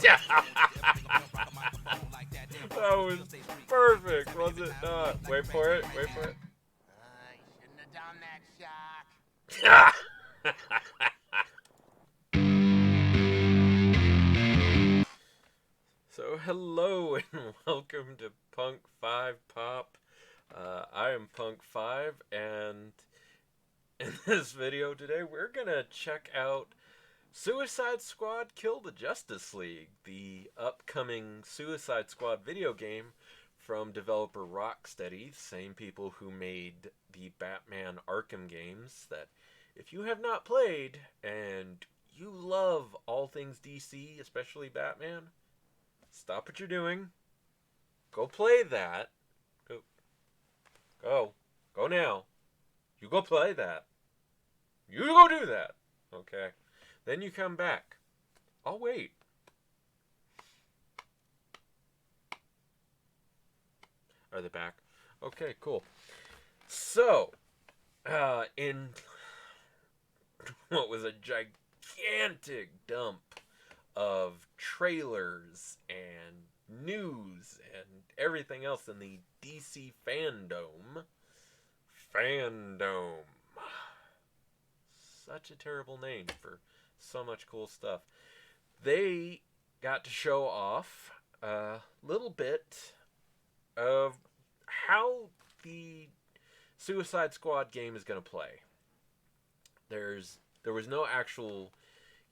Yeah. That was perfect, was it not? Wait for it. Wait for it. I shouldn't have done that, Shock. So hello and welcome to Punk 5 Pop. I am Punk 5, and in this video today we're gonna check out Suicide Squad Kill the Justice League, the upcoming Suicide Squad video game from developer Rocksteady, same people who made the Batman Arkham games, that if you have not played and you love all things DC, especially Batman, stop what you're doing. Go play that. Go. Go. Go now. You go play that. You go do that. Okay. Then you come back. I'll wait. Are they back? Okay, cool. So, in what was a gigantic dump of trailers and news and everything else in the DC fandom. Such a terrible name for so much cool stuff. They got to show off a little bit of how the Suicide Squad game is going to play. There was no actual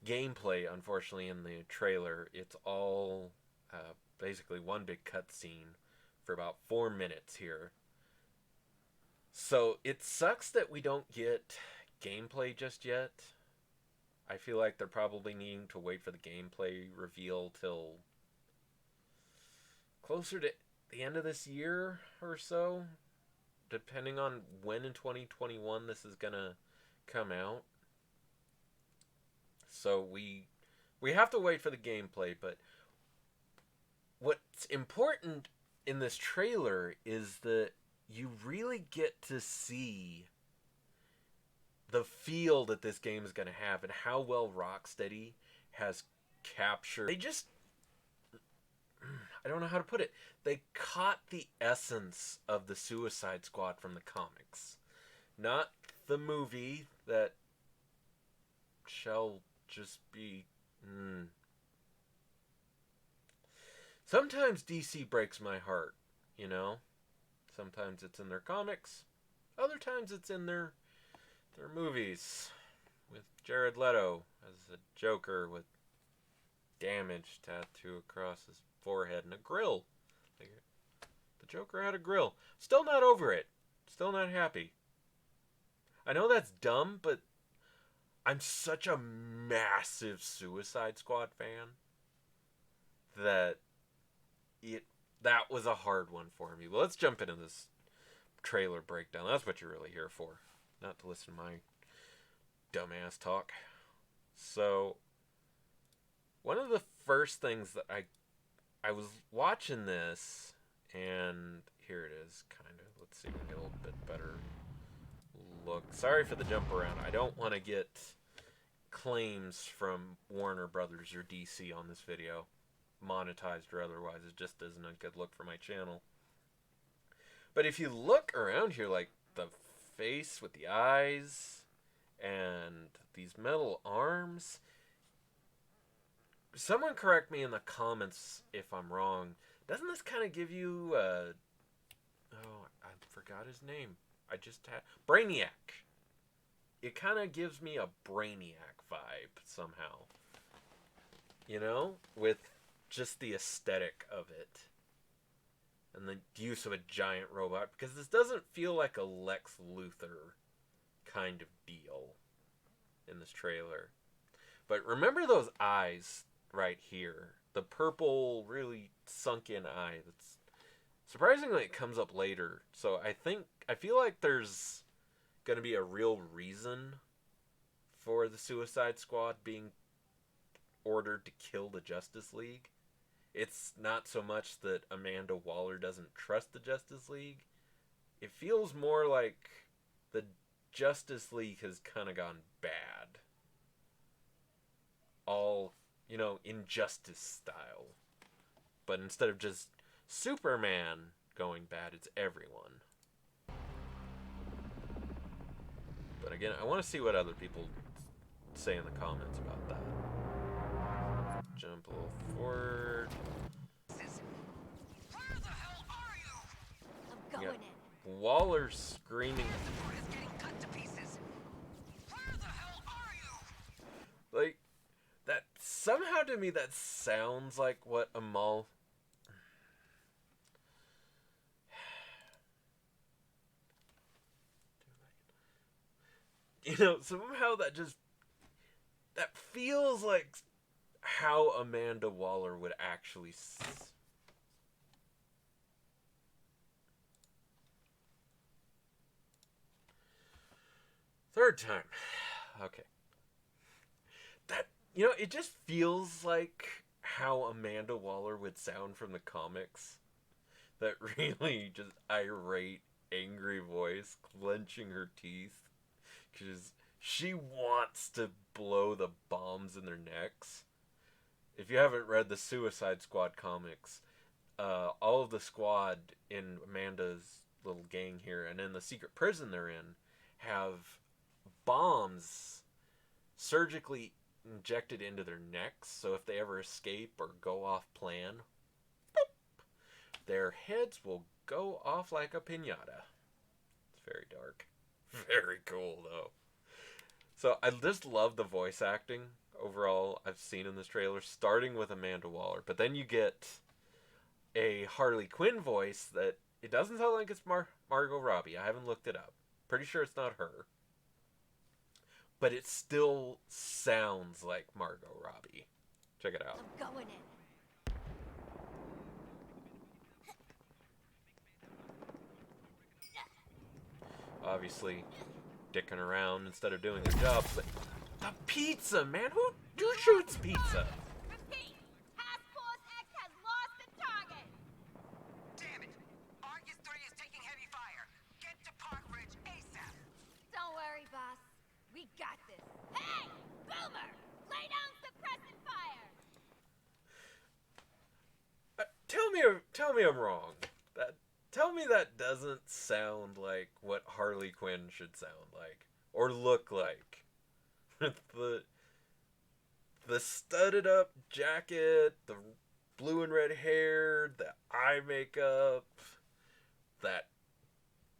gameplay, unfortunately, in the trailer. It's all basically one big cutscene for about 4 minutes here. So it sucks that we don't get gameplay just yet. I feel like they're probably needing to wait for the gameplay reveal till closer to the end of this year or so, depending on when in 2021 this is gonna come out. So we have to wait for the gameplay, but what's important in this trailer is that you really get to see the feel that this game is going to have and how well Rocksteady has captured. I don't know how to put it. They caught the essence of the Suicide Squad from the comics. Not the movie that shall just be... Sometimes DC breaks my heart, you know? Sometimes it's in their comics. Other times it's in their movies. With Jared Leto as a Joker with damage tattoo across his forehead and a grill. The Joker had a grill. Still not over it. Still not happy. I know that's dumb, but I'm such a massive Suicide Squad fan that that was a hard one for me. But let's jump into this trailer breakdown. That's what you're really here for, not to listen to my dumbass talk. So, one of the first things that I was watching this, and here it is, kind of. Let's see if we can get a little bit better look. Sorry for the jump around. I don't want to get claims from Warner Brothers or DC on this video, monetized or otherwise. It just isn't a good look for my channel. But if you look around here, like the face with the eyes and these metal arms, someone correct me in the comments if I'm wrong. Doesn't this kind of give you oh, I forgot his name. I just had Brainiac. It kind of gives me a Brainiac vibe somehow. You know, with just the aesthetic of it and the use of a giant robot, because this doesn't feel like a Lex Luthor kind of deal in this trailer. But remember those eyes right here, the purple really sunk in eye. That's surprisingly, it comes up later. So I feel like there's going to be a real reason for the Suicide Squad being ordered to kill the Justice League. It's not so much that Amanda Waller doesn't trust the Justice League. It feels more like the Justice League has kind of gone bad. Injustice style. But instead of just Superman going bad, it's everyone. But again, I want to see what other people say in the comments about that. Jump a little forward. Where the hell are you? I'm going in. Waller screaming. Ford is getting cut to pieces. Where the hell are you? Like, that somehow to me that sounds like what Amal. Somehow that feels like how Amanda Waller would actually. Third time. Okay. It just feels like how Amanda Waller would sound from the comics. That really just irate, angry voice, clenching her teeth. Because she wants to blow the bombs in their necks. If you haven't read the Suicide Squad comics, all of the squad in Amanda's little gang here and in the secret prison they're in have bombs surgically injected into their necks, so if they ever escape or go off plan, boop, their heads will go off like a piñata. It's very dark. Very cool, though. So I just love the voice acting overall I've seen in this trailer, starting with Amanda Waller. But then you get a Harley Quinn voice that it doesn't sound like it's Margot Robbie. I haven't looked it up. Pretty sure it's not her. But it still sounds like Margot Robbie. Check it out. I'm going in. Obviously, dicking around instead of doing their job. But the pizza, man! Who shoots pizza? Repeat. Task Force X has lost the target. Damn it! Argus 3 is taking heavy fire. Get to Park Ridge ASAP. Don't worry, boss. We got this. Hey, Boomer! Lay down suppressant fire. Tell me I'm wrong. Tell me that doesn't sound like what Harley Quinn should sound like or look like. With the studded up jacket, the blue and red hair, the eye makeup, that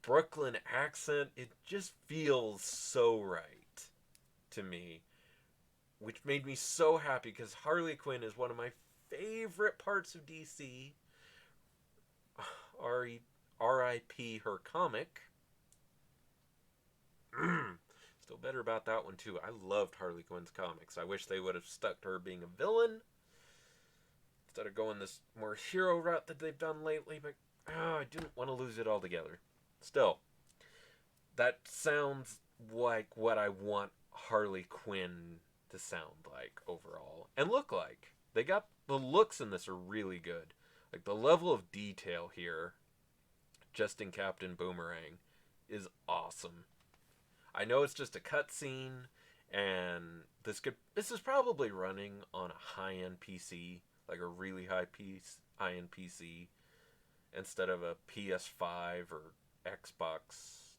Brooklyn accent, it just feels so right to me. Which made me so happy because Harley Quinn is one of my favorite parts of DC. R.I.P. her comic. Still better about that one too. I loved Harley Quinn's comics. I wish they would have stuck to her being a villain instead of going this more hero route that they've done lately. But I didn't want to lose it altogether. Still, that sounds like what I want Harley Quinn to sound like overall and look like. They got the looks in this are really good. Like the level of detail here, just in Captain Boomerang, is awesome. I know it's just a cutscene, and this is probably running on a high-end PC, like a really high-end PC, instead of a PS5 or Xbox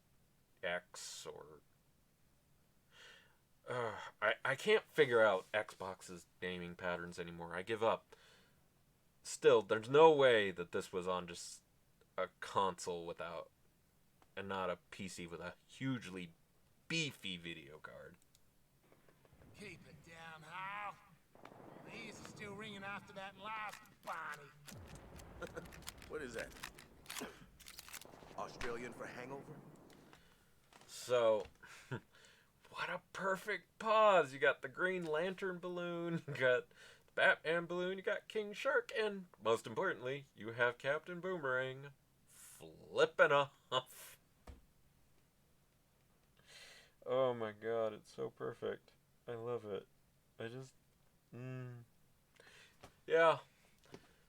X or. I can't figure out Xbox's naming patterns anymore. I give up. Still, there's no way that this was on just a console and not a PC with a hugely beefy video card. Keep it down, Hal. The ears are still ringing after that last Barney. What is that? Australian for hangover? So, what a perfect pause. You got the Green Lantern balloon, you got the Batman balloon, you got King Shark, and most importantly, you have Captain Boomerang flipping off. Oh my god, it's so perfect. I love it. I just... Yeah.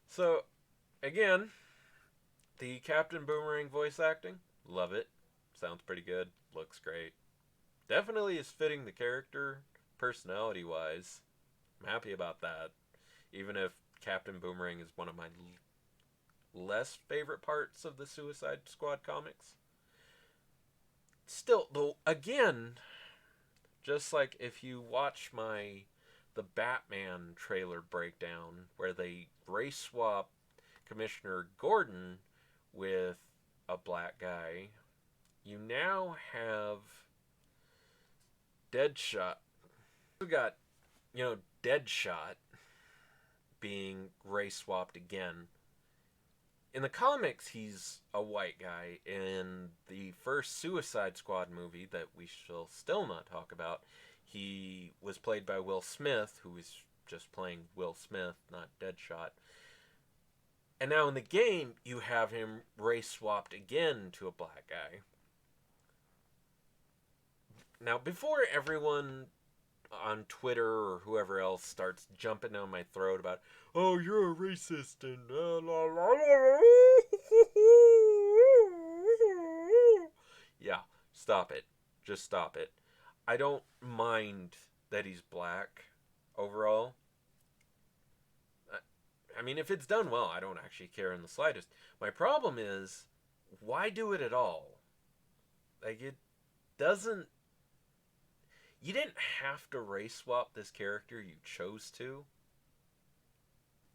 So, again, the Captain Boomerang voice acting, love it. Sounds pretty good. Looks great. Definitely is fitting the character, personality-wise. I'm happy about that. Even if Captain Boomerang is one of my less favorite parts of the Suicide Squad comics. Still, though, again, just like if you watch the Batman trailer breakdown where they race swap Commissioner Gordon with a black guy, you now have Deadshot. We got, Deadshot being race swapped again. In the comics, he's a white guy. In the first Suicide Squad movie that we shall still not talk about, he was played by Will Smith, who is just playing Will Smith, not Deadshot. And now in the game, you have him race swapped again to a black guy. Now, before everyone on Twitter or whoever else starts jumping down my throat about, oh, you're a racist and yeah, stop it. Just stop it. I don't mind that he's black overall. I mean, if it's done well, I don't actually care in the slightest. My problem is, why do it at all? Like, it doesn't... You didn't have to race swap this character, you chose to.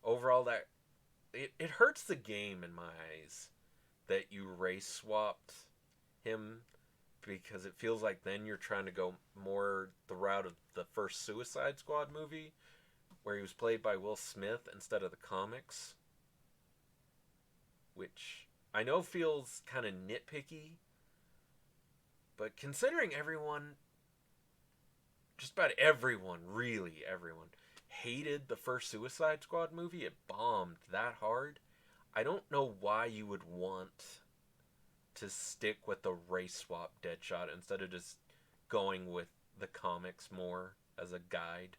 Overall, that... It hurts the game in my eyes that you race swapped him, because it feels like then you're trying to go more the route of the first Suicide Squad movie, where he was played by Will Smith instead of the comics. Which I know feels kind of nitpicky, but considering everyone, just about everyone, really everyone, hated the first Suicide Squad movie, it bombed that hard, I don't know why you would want to stick with the race swap Deadshot instead of just going with the comics more as a guide.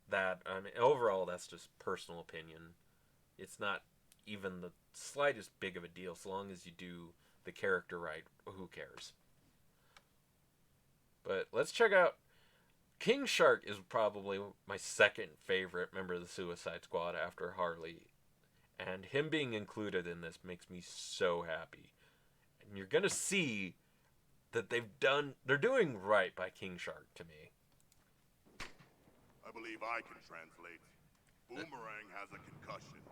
That, I mean, overall, that's just personal opinion. It's not even the slightest big of a deal, so long as you do the character right. Who cares? But let's check out... King Shark is probably my second favorite member of the Suicide Squad after Harley. And him being included in this makes me so happy. And you're going to see that they're doing right by King Shark to me. I believe I can translate. Boomerang has a concussion.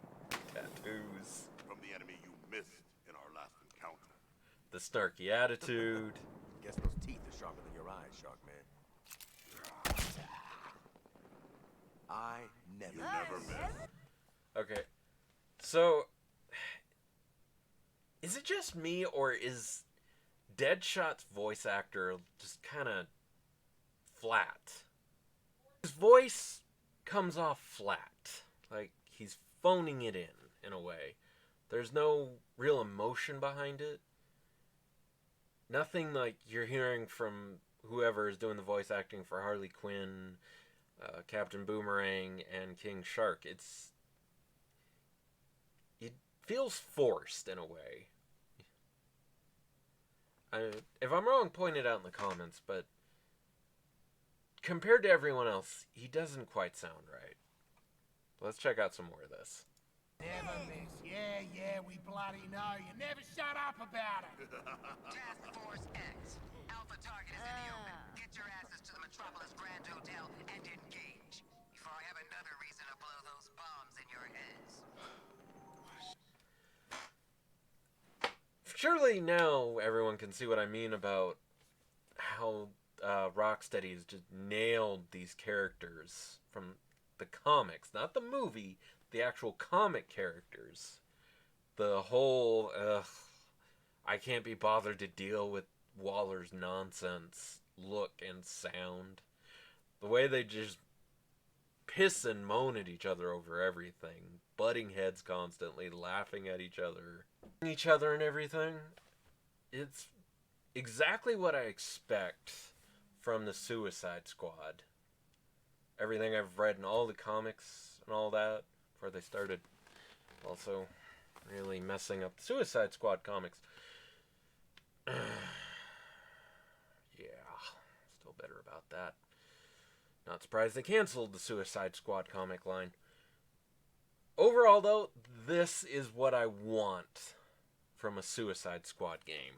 Tattoos. From the enemy you missed in our last encounter. The snarky attitude. Guess those teeth are sharper than your eyes, Shark Man. I never. You never miss. Okay. So, is it just me, or is Deadshot's voice actor just kind of flat? His voice comes off flat. Like, he's phoning it in a way. There's no real emotion behind it. Nothing like you're hearing from whoever is doing the voice acting for Harley Quinn, Captain Boomerang, and King Shark. It feels forced in a way. If I'm wrong, point it out in the comments, but compared to everyone else, he doesn't quite sound right. Let's check out some more of this. Never miss. Yeah, we bloody know. You never shut up about it. Task Force X. Alpha target is in the open. Get your asses to the Metropolis Grand Hotel and engage. Before I have another reason to blow those bombs in your heads. Surely now everyone can see what I mean about how Rocksteady has just nailed these characters from the comics. Not the movie, the actual comic characters. The whole, I can't be bothered to deal with Waller's nonsense look and sound. The way they just piss and moan at each other over everything. Butting heads constantly, laughing at each other and everything. It's exactly what I expect from the Suicide Squad. Everything I've read in all the comics and all that before they started also really messing up the Suicide Squad comics. Yeah, still bitter about that. Not surprised they canceled the Suicide Squad comic line. Overall, though, this is what I want from a Suicide Squad game.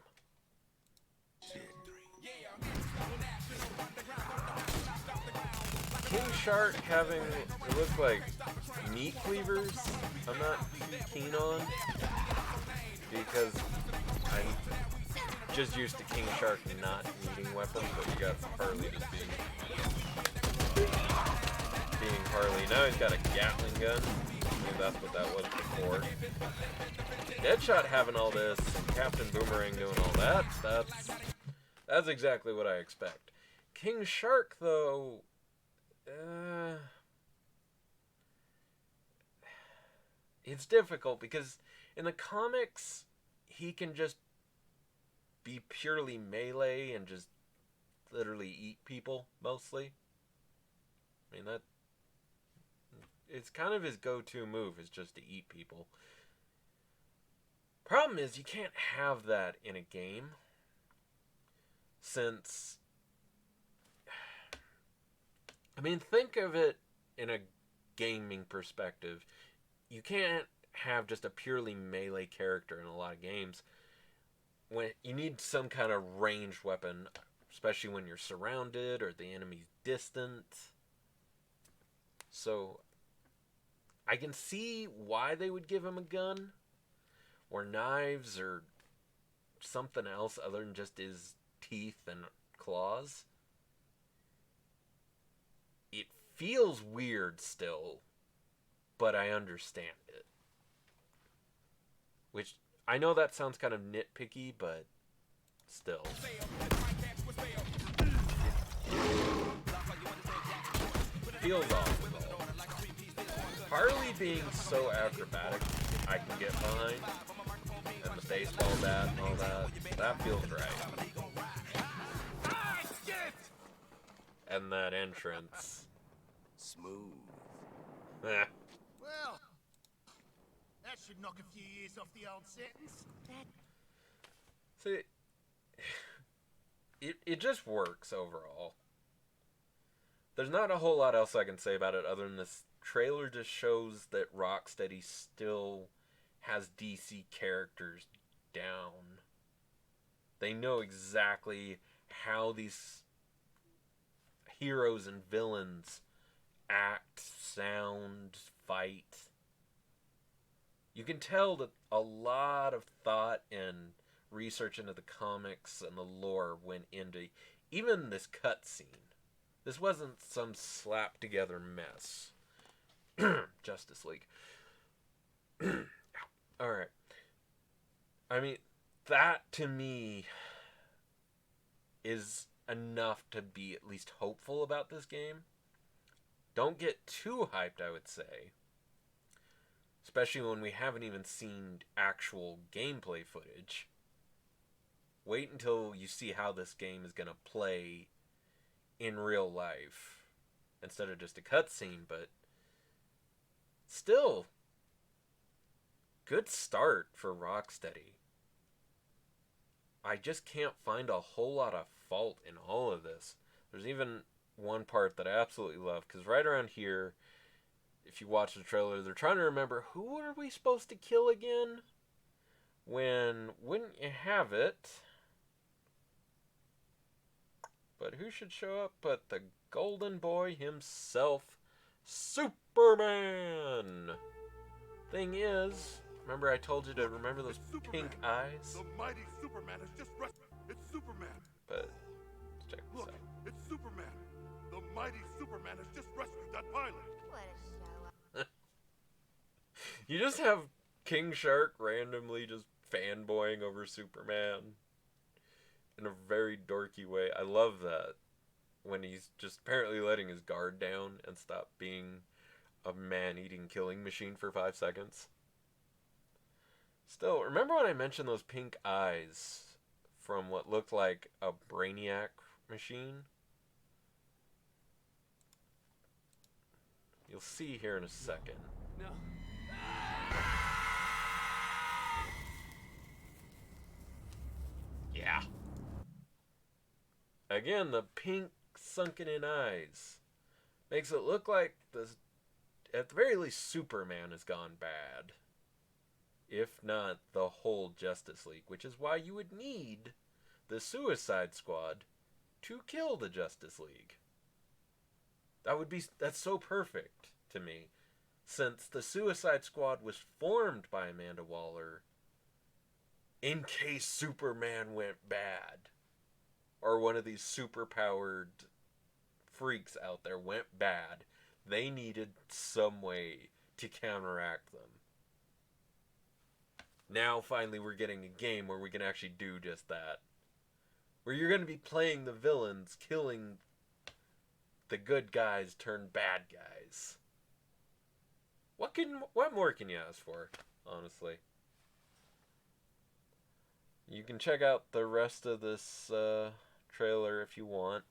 King Shark having, it looks like, meat cleavers, I'm not too keen on, because I'm just used to King Shark not needing weapons, but we got Harley just being Harley. Now he's got a Gatling gun. I mean, that's what that was before. Deadshot having all this, and Captain Boomerang doing all that, that's exactly what I expect. King Shark, though, it's difficult because in the comics, he can just be purely melee and just literally eat people, mostly. I mean, it's kind of his go-to move, is just to eat people. Problem is, you can't have that in a game, since, I mean, think of it in a gaming perspective. You can't have just a purely melee character in a lot of games. When you need some kind of ranged weapon, especially when you're surrounded or the enemy's distant. So I can see why they would give him a gun or knives or something else other than just his teeth and claws. It feels weird still, but I understand it. Which, I know that sounds kind of nitpicky, but still. Feels off, though. Harley being so acrobatic, I can get behind. And the baseball bat and all that feels right. And that entrance. Smooth. Eh. Well, that should knock a few years off the old sentence. See, it just works overall. There's not a whole lot else I can say about it other than this trailer just shows that Rocksteady still has DC characters down. They know exactly how these heroes and villains act, sound, fight. You can tell that a lot of thought and research into the comics and the lore went into even this cutscene. This wasn't some slapped together mess. Justice League. Alright. I mean, that to me is enough to be at least hopeful about this game. Don't get too hyped, I would say. Especially when we haven't even seen actual gameplay footage. Wait until you see how this game is going to play in real life. Instead of just a cutscene, but still, good start for Rocksteady. I just can't find a whole lot of fault in all of this. There's even one part that I absolutely love, because right around here, if you watch the trailer, they're trying to remember, who are we supposed to kill again? When, wouldn't you have it? But who should show up but the golden boy himself, Superman! Thing is, remember I told you to remember those pink eyes? The mighty Superman has just rescued. It's Superman. But, let's check this Look, out. it's Superman. The mighty Superman has just rescued that pilot. What a show. You just have King Shark randomly just fanboying over Superman in a very dorky way. I love that. When he's just apparently letting his guard down and stop being a man-eating killing machine for 5 seconds. Still, remember when I mentioned those pink eyes from what looked like a Brainiac machine? You'll see here in a second. No. Yeah. Again, the pink sunken in eyes. makes it look like at the very least Superman has gone bad. If not the whole Justice League, which is why you would need the Suicide Squad to kill the Justice League. That's so perfect to me, since the Suicide Squad was formed by Amanda Waller in case Superman went bad, or one of these superpowered freaks out there went bad. They needed some way to counteract them. Now finally we're getting a game where we can actually do just that. Where you're going to be playing the villains, killing the good guys turned bad guys. What more can you ask for, honestly? You can check out the rest of this trailer if you want.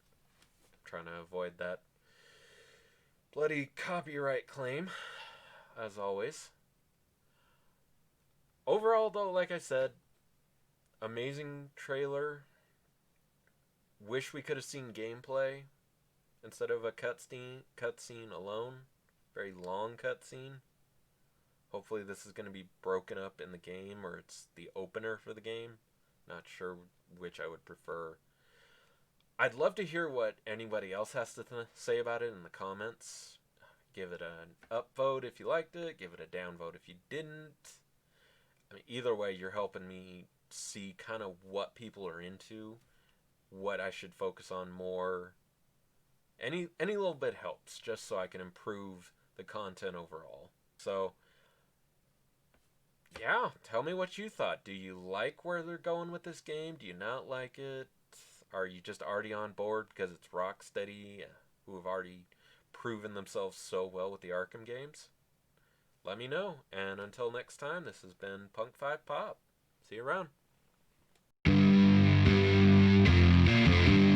I'm trying to avoid that bloody copyright claim, as always. Overall, though, like I said, amazing trailer. Wish we could have seen gameplay instead of a cutscene alone. Very long cutscene. Hopefully this is going to be broken up in the game, or it's the opener for the game. Not sure which I would prefer. I'd love to hear what anybody else has to say about it in the comments. Give it an upvote if you liked it. Give it a downvote if you didn't. I mean, either way, you're helping me see kind of what people are into, what I should focus on more. Any little bit helps, just so I can improve the content overall. So, yeah, tell me what you thought. Do you like where they're going with this game? Do you not like it? Are you just already on board because it's Rocksteady, who have already proven themselves so well with the Arkham games? Let me know. And until next time, this has been Punk 5 Pop. See you around.